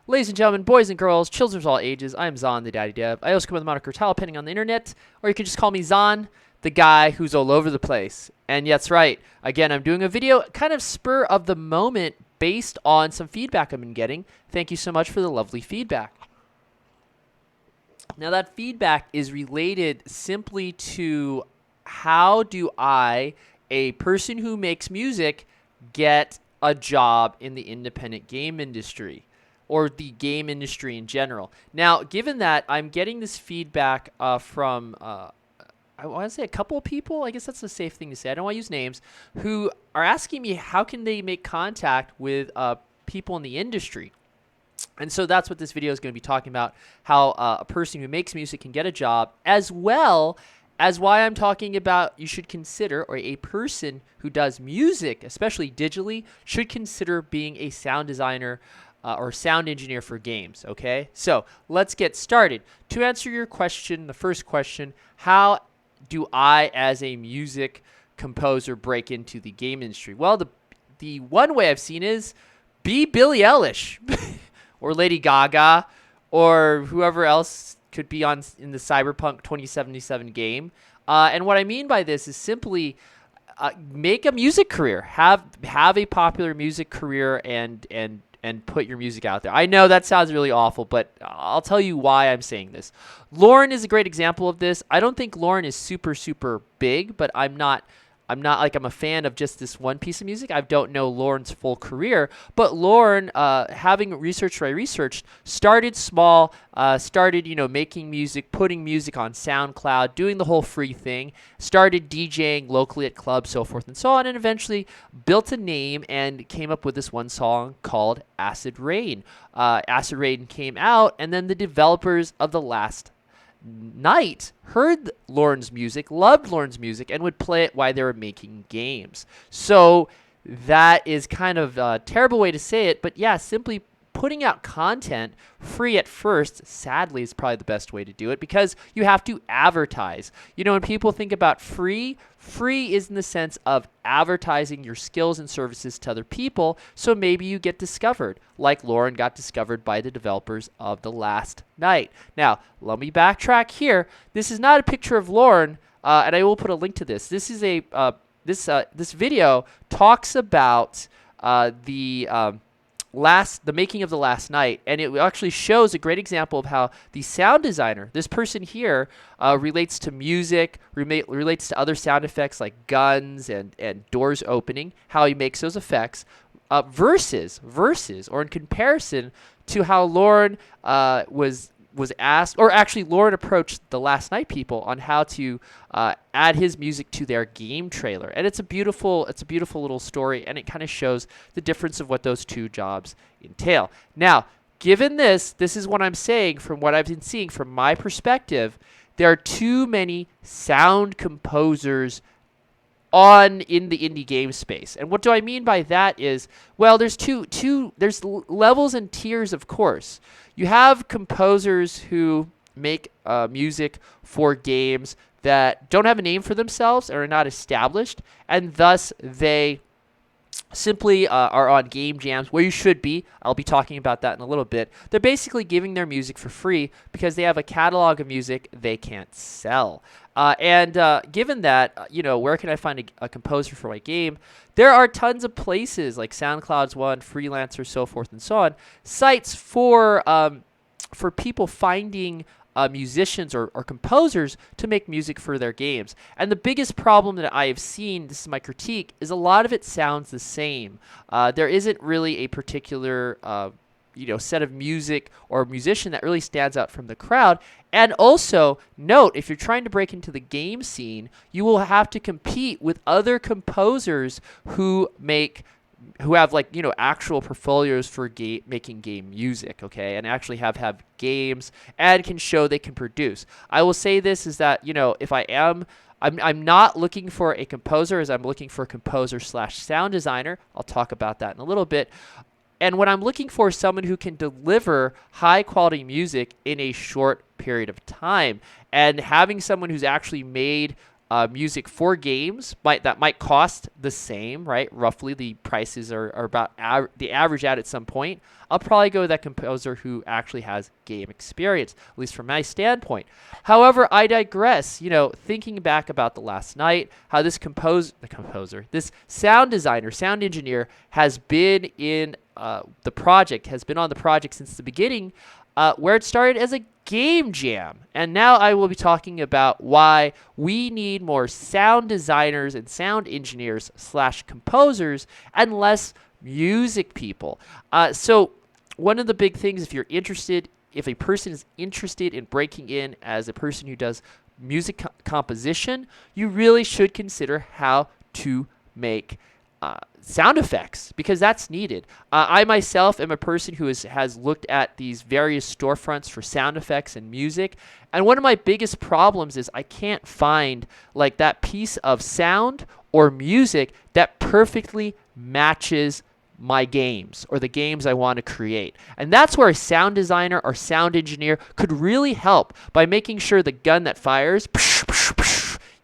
Ladies and gentlemen, boys and girls, children of all ages, I am Zon, the Daddy Dev. I also come with the moniker Penning on the internet, or you can just call me Zon, the guy who's all over the place. And that's right, again, I'm doing a video kind of spur of the moment based on some feedback I've been getting. Thank you so much for the lovely feedback. Now that feedback is related simply to how do I, a person who makes music, get a job in the independent game industry or the game industry in general. Now, given that I'm getting this feedback from, I want to say a couple of people, I guess that's a safe thing to say, I don't want to use names, who are asking me how can they make contact with people in the industry. And so that's what this video is going to be talking about, how a person who makes music can get a job, as well as why I'm talking about you should consider, or a person who does music, especially digitally, should consider being a sound designer or sound engineer for games, okay? So let's get started. To answer your question, the first question, how do I, as a music composer, break into the game industry? Well, the one way I've seen is be Billie Eilish or Lady Gaga or whoever else could be in the Cyberpunk 2077 game. And what I mean by this is simply make a music career, have a popular music career, and put your music out there. I know that sounds really awful, but I'll tell you why I'm saying this. Lorn is a great example of this. I don't think Lorn is super big, but I'm not like I'm a fan of just this one piece of music. I don't know Lorn's full career, but Lorn, having researched what I researched, started small, started making music, putting music on SoundCloud, doing the whole free thing, started DJing locally at clubs, so forth and so on, and eventually built a name and came up with this one song called Acid Rain. Acid Rain came out, and then the developers of The Last Night heard Lorn's music, loved Lorn's music, and would play it while they were making games. So that is kind of a terrible way to say it, but yeah, simply putting out content free at first, sadly, is probably the best way to do it, because you have to advertise. When people think about free is in the sense of advertising your skills and services to other people, so maybe you get discovered, like Lorn got discovered by the developers of The Last Night. Now, let me backtrack here. This is not a picture of Lorn, and I will put a link to this. This is this video talks about the making of The Last Night, and it actually shows a great example of how the sound designer, this person here, relates to music, relates to other sound effects like guns and doors opening, how he makes those effects, versus or in comparison to how Lorn was asked, or actually Lorn approached The Last Night people on how to add his music to their game trailer. And it's a beautiful little story, and it kind of shows the difference of what those two jobs entail. Now, given this is what I'm saying from what I've been seeing from my perspective, there are too many sound composers in the indie game space. And what do I mean by that is, well, there's there's levels and tiers, of course. You have composers who make music for games that don't have a name for themselves or are not established, and thus they simply are on game jams where you should be. I'll be talking about that in a little bit. They're basically giving their music for free because they have a catalog of music they can't sell. Given that, where can I find a composer for my game? There are tons of places like SoundCloud's one, Freelancer, so forth and so on, sites for people finding musicians or composers to make music for their games. And the biggest problem that I have seen, this is my critique, is a lot of it sounds the same. There isn't really a particular set of music or musician that really stands out from the crowd. And also, note, if you're trying to break into the game scene, you will have to compete with other composers who have actual portfolios for making game music, okay, and actually have games and can show they can produce. I will say this is that, if I'm not looking for a composer, as I'm looking for a composer / sound designer. I'll talk about that in a little bit. And what I'm looking for is someone who can deliver high quality music in a short period of time. And having someone who's actually made music for games that might cost the same, right? Roughly, the prices are about the average out at some point. I'll probably go with that composer who actually has game experience, at least from my standpoint. However, I digress. Thinking back about the last night, how this this sound designer, sound engineer, has been in the project, has been on the project since the beginning, where it started as a game jam. And now I will be talking about why we need more sound designers and sound engineers / composers and less music people. So one of the big things, if a person is interested in breaking in as a person who does music composition, you really should consider how to make sound effects, because that's needed. I myself am a person who has looked at these various storefronts for sound effects and music, and one of my biggest problems is I can't find like that piece of sound or music that perfectly matches my games or the games I want to create. And that's where a sound designer or sound engineer could really help by making sure the gun that fires,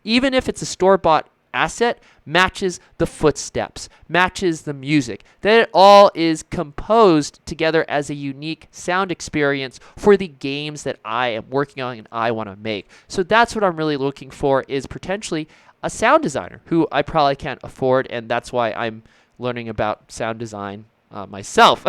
even if it's a store-bought asset, matches the footsteps, matches the music, that it all is composed together as a unique sound experience for the games that I am working on and I want to make. So that's what I'm really looking for, is potentially a sound designer who I probably can't afford, and that's why I'm learning about sound design myself.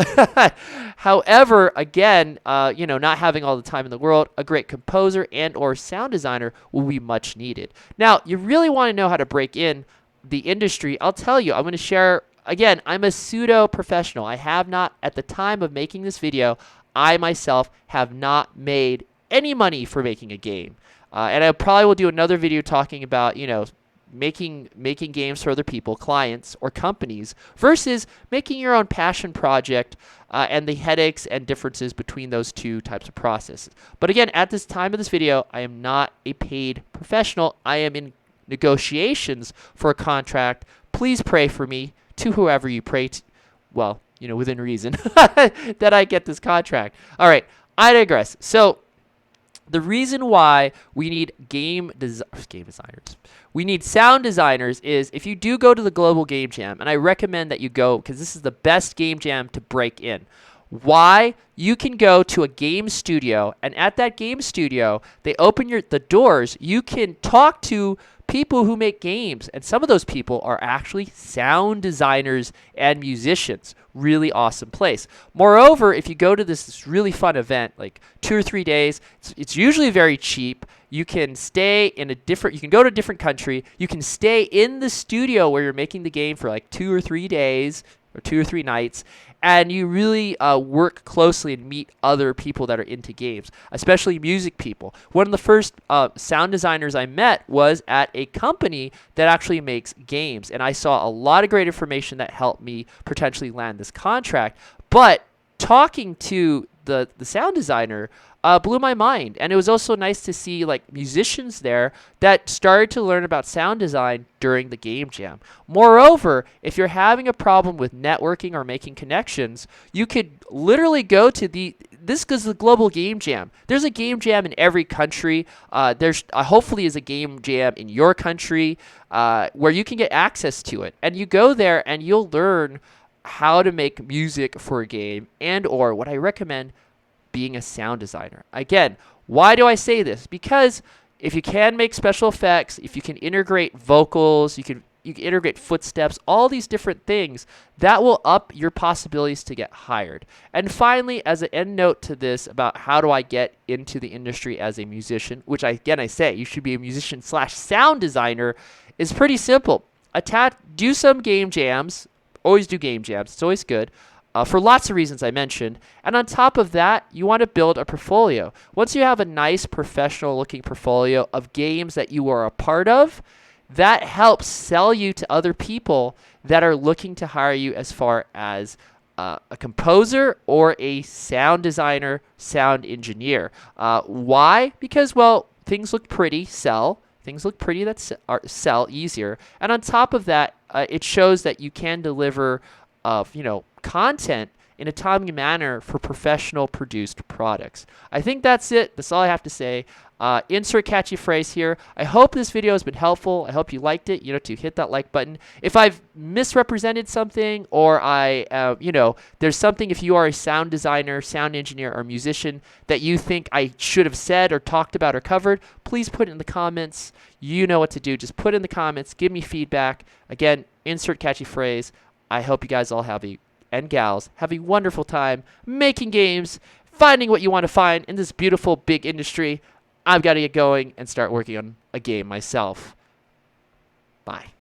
However, again, not having all the time in the world, a great composer and or sound designer will be much needed. Now, you really want to know how to break in the industry. I'll tell you, I'm going to share, again, I'm a pseudo professional. I have not, at the time of making this video, I myself have not made any money for making a game. And I probably will do another video talking about, making games for other people, clients or companies, versus making your own passion project, and the headaches and differences between those two types of processes. But again, at this time of this video, I am not a paid professional. I am in negotiations for a contract. Please pray for me, to whoever you pray to, well, within reason, that I get this contract. All right, I digress. So the reason why we need game designers, we need sound designers, is if you do go to the Global Game Jam, and I recommend that you go because this is the best game jam to break in. Why? You can go to a game studio, and at that game studio, they open the doors. You can talk to people who make games, and some of those people are actually sound designers and musicians. Really awesome place. Moreover, if you go to this really fun event, like 2 or 3 days, it's usually very cheap. You can stay in you can go to a different country. You can stay in the studio where you're making the game for like 2 or 3 days or 2 or 3 nights, and you really work closely and meet other people that are into games, especially music people. One of the first sound designers I met was at a company that actually makes games, and I saw a lot of great information that helped me potentially land this contract. But talking to the sound designer blew my mind, and it was also nice to see like musicians there that started to learn about sound design during the game jam. Moreover, if you're having a problem with networking or making connections, you could literally go to this is the Global Game Jam. There's a game jam in every country. There's hopefully is a game jam in your country where you can get access to it, and you go there and you'll learn how to make music for a game, and or what I recommend, being a sound designer. Again, why do I say this? Because if you can make special effects, if you can integrate vocals, you can integrate footsteps, all these different things, that will up your possibilities to get hired. And finally, as an end note to this about how do I get into the industry as a musician, which I say you should be a musician / sound designer, is pretty simple. Do some game jams. Always do game jams. It's always good. For lots of reasons I mentioned. And on top of that, you want to build a portfolio. Once you have a nice professional-looking portfolio of games that you are a part of, that helps sell you to other people that are looking to hire you as far as a composer or a sound designer, sound engineer. Why? Because, well, things look pretty, sell. Things look pretty that sell easier. And on top of that, it shows that you can deliver content in a timely manner for professional produced products. I think that's it. That's all I have to say. Insert catchy phrase here. I hope this video has been helpful. I hope you liked it. To hit that like button. If I've misrepresented something, or there's something, if you are a sound designer, sound engineer, or musician that you think I should have said or talked about or covered, please put it in the comments. You know what to do. Just put it in the comments. Give me feedback. Again, insert catchy phrase. I hope you guys all and gals have a wonderful time making games, finding what you want to find in this beautiful big industry. I've got to get going and start working on a game myself. Bye.